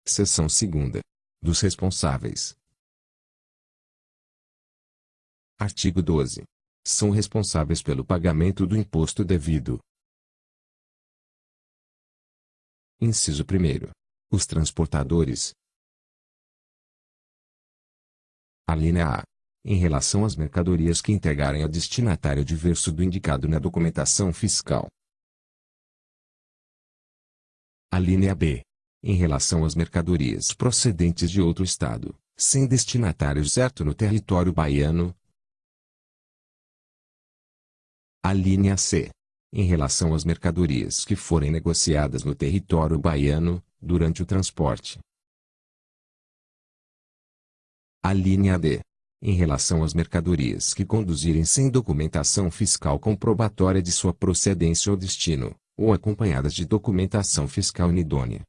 Seção 2ª. Dos responsáveis. Artigo 12. São responsáveis pelo pagamento do imposto devido. Inciso 1º. Os transportadores. Alínea A. Em relação às mercadorias que entregarem ao destinatário diverso do indicado na documentação fiscal. Alínea B. Em relação às mercadorias procedentes de outro estado, sem destinatário certo no território baiano. Alínea C. Em relação às mercadorias que forem negociadas no território baiano, durante o transporte. Alínea D. Em relação às mercadorias que conduzirem sem documentação fiscal comprobatória de sua procedência ou destino, ou acompanhadas de documentação fiscal inidônea.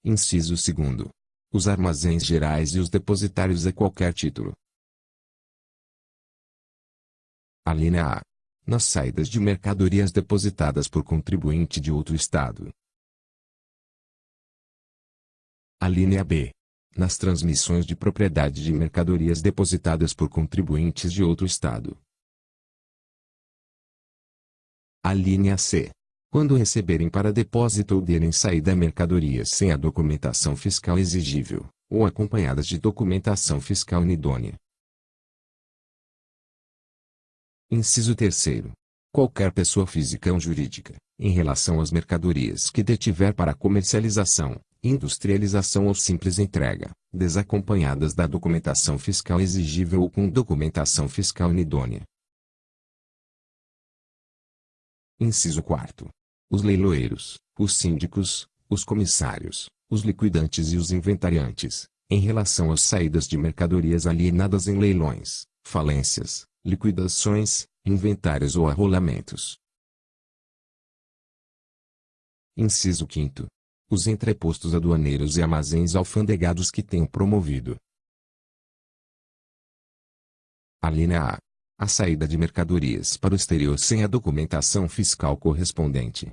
Inciso 2º. Os armazéns gerais e os depositários a qualquer título. Alínea A. Nas saídas de mercadorias depositadas por contribuinte de outro estado. Alínea B. Nas transmissões de propriedade de mercadorias depositadas por contribuintes de outro estado. Alínea C. Quando receberem para depósito ou derem saída mercadorias sem a documentação fiscal exigível, ou acompanhadas de documentação fiscal inidônea. Inciso 3º. Qualquer pessoa física ou jurídica, em relação às mercadorias que detiver para comercialização, industrialização ou simples entrega, desacompanhadas da documentação fiscal exigível ou com documentação fiscal inidônea. Inciso 4º. Os leiloeiros, os síndicos, os comissários, os liquidantes e os inventariantes, em relação às saídas de mercadorias alienadas em leilões, falências, liquidações, inventários ou arrolamentos. Inciso 5º. Os entrepostos aduaneiros e armazéns alfandegados que tenham promovido. Alínea A. A saída de mercadorias para o exterior sem a documentação fiscal correspondente.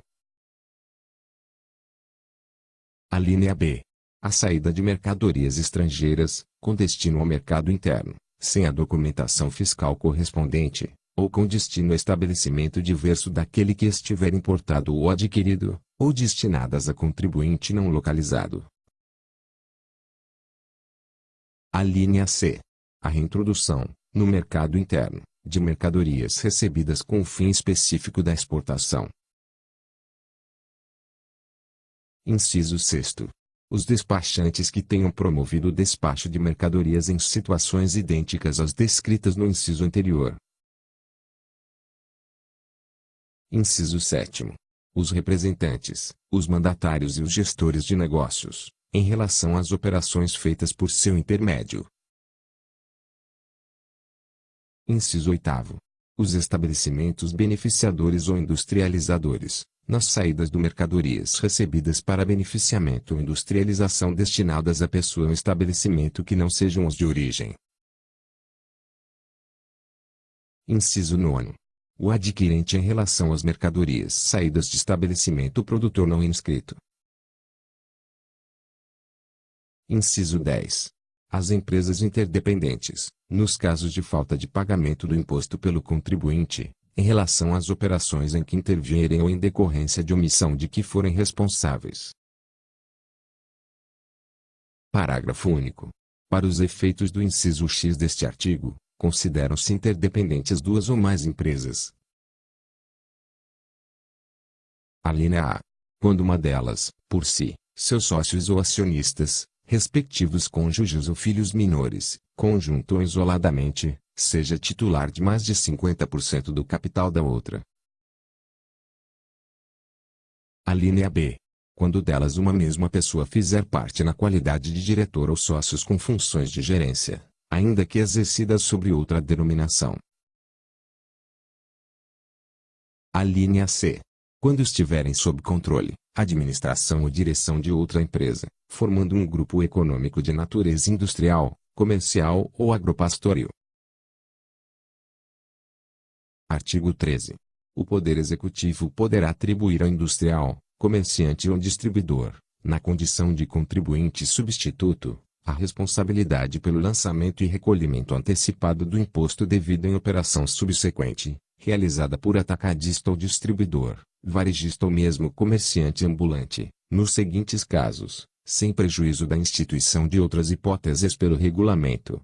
Alínea B. A saída de mercadorias estrangeiras, com destino ao mercado interno, sem a documentação fiscal correspondente, ou com destino a estabelecimento diverso daquele que estiver importado ou adquirido, ou destinadas a contribuinte não localizado. Alínea C. A reintrodução, no mercado interno, de mercadorias recebidas com o fim específico da exportação. Inciso 6º. Os despachantes que tenham promovido o despacho de mercadorias em situações idênticas às descritas no inciso anterior. Inciso 7º. Os representantes, os mandatários e os gestores de negócios, em relação às operações feitas por seu intermédio. Inciso 8º. Os estabelecimentos beneficiadores ou industrializadores, nas saídas de mercadorias recebidas para beneficiamento ou industrialização destinadas a pessoa ou estabelecimento que não sejam os de origem. Inciso 9º. O adquirente em relação às mercadorias saídas de estabelecimento produtor não inscrito. Inciso 10. As empresas interdependentes, nos casos de falta de pagamento do imposto pelo contribuinte, em relação às operações em que intervierem ou em decorrência de omissão de que forem responsáveis. Parágrafo único. Para os efeitos do inciso X deste artigo, consideram-se interdependentes duas ou mais empresas. Alínea A. Quando uma delas, por si, seus sócios ou acionistas, respectivos cônjuges ou filhos menores, conjunto ou isoladamente, seja titular de mais de 50% do capital da outra. Alínea B. Quando delas uma mesma pessoa fizer parte na qualidade de diretor ou sócios com funções de gerência, ainda que exercidas sobre outra denominação. Alínea C. Quando estiverem sob controle, administração ou direção de outra empresa, formando um grupo econômico de natureza industrial, comercial ou agropastoril. Artigo 13. O Poder Executivo poderá atribuir ao industrial, comerciante ou distribuidor, na condição de contribuinte substituto, a responsabilidade pelo lançamento e recolhimento antecipado do imposto devido em operação subsequente, realizada por atacadista ou distribuidor, varejista ou mesmo comerciante ambulante, nos seguintes casos, sem prejuízo da instituição de outras hipóteses pelo regulamento.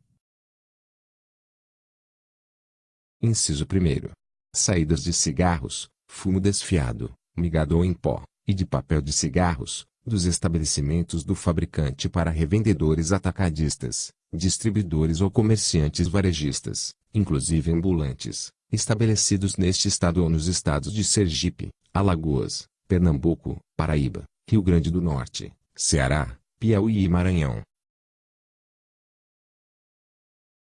Inciso 1º. Saídas de cigarros, fumo desfiado, migado ou em pó, e de papel de cigarros, dos estabelecimentos do fabricante para revendedores atacadistas, distribuidores ou comerciantes varejistas, inclusive ambulantes, estabelecidos neste estado ou nos estados de Sergipe, Alagoas, Pernambuco, Paraíba, Rio Grande do Norte, Ceará, Piauí e Maranhão.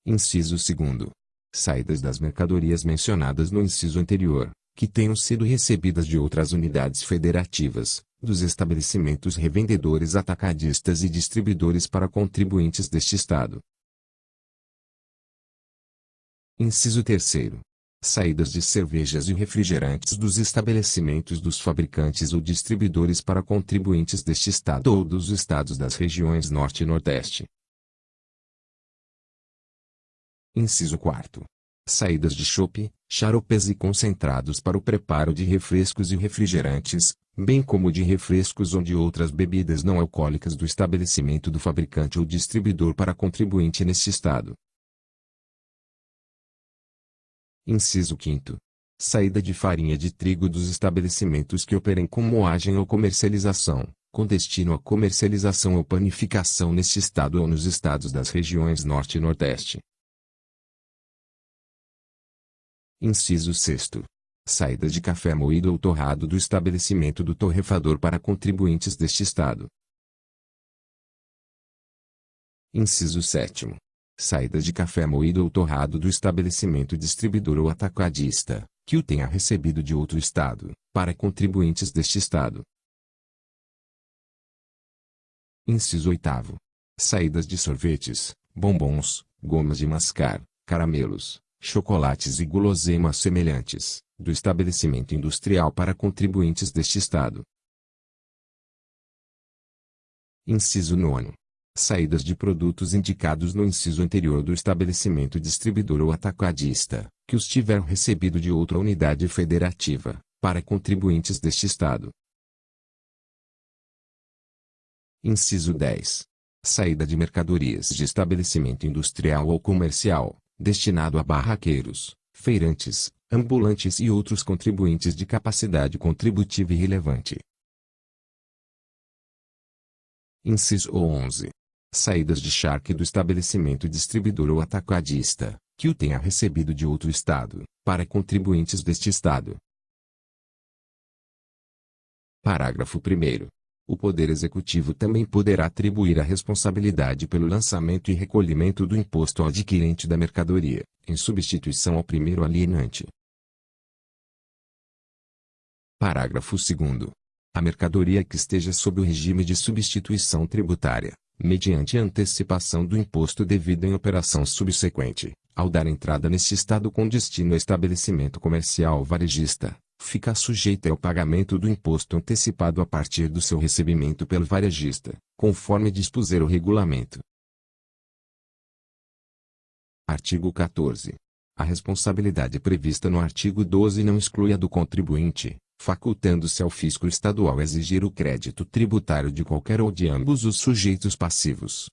Inciso 2º. Saídas das mercadorias mencionadas no inciso anterior, que tenham sido recebidas de outras unidades federativas, dos estabelecimentos revendedores atacadistas e distribuidores para contribuintes deste estado. Inciso 3º. Saídas de cervejas e refrigerantes dos estabelecimentos dos fabricantes ou distribuidores para contribuintes deste estado ou dos estados das regiões Norte e Nordeste. Inciso 4º. Saídas de chopp, xaropes e concentrados para o preparo de refrescos e refrigerantes, bem como de refrescos ou de outras bebidas não alcoólicas do estabelecimento do fabricante ou distribuidor para contribuinte neste estado. Inciso 5º. Saída de farinha de trigo dos estabelecimentos que operem com moagem ou comercialização, com destino à comercialização ou panificação neste estado ou nos estados das regiões Norte e Nordeste. Inciso 6º. Saída de café moído ou torrado do estabelecimento do torrefador para contribuintes deste estado. Inciso 7º. Saída de café moído ou torrado do estabelecimento distribuidor ou atacadista, que o tenha recebido de outro estado, para contribuintes deste estado. Inciso 8º. Saídas de sorvetes, bombons, gomas de mascar, caramelos, chocolates e guloseimas semelhantes, do estabelecimento industrial para contribuintes deste estado. Inciso 9º. Saídas de produtos indicados no inciso anterior do estabelecimento distribuidor ou atacadista, que os tiver recebido de outra unidade federativa, para contribuintes deste estado. Inciso 10. Saída de mercadorias de estabelecimento industrial ou comercial, destinado a barraqueiros, feirantes, ambulantes e outros contribuintes de capacidade contributiva irrelevante. Inciso 11. Saídas de charque do estabelecimento distribuidor ou atacadista, que o tenha recebido de outro estado, para contribuintes deste estado. Parágrafo 1º. O Poder Executivo também poderá atribuir a responsabilidade pelo lançamento e recolhimento do imposto ao adquirente da mercadoria, em substituição ao primeiro alienante. Parágrafo 2º. A mercadoria que esteja sob o regime de substituição tributária, mediante antecipação do imposto devido em operação subsequente, ao dar entrada neste estado com destino a estabelecimento comercial varejista, fica sujeita ao pagamento do imposto antecipado a partir do seu recebimento pelo varejista, conforme dispuser o regulamento. Artigo 14. A responsabilidade prevista no artigo 12 não exclui a do contribuinte, facultando-se ao fisco estadual exigir o crédito tributário de qualquer ou de ambos os sujeitos passivos,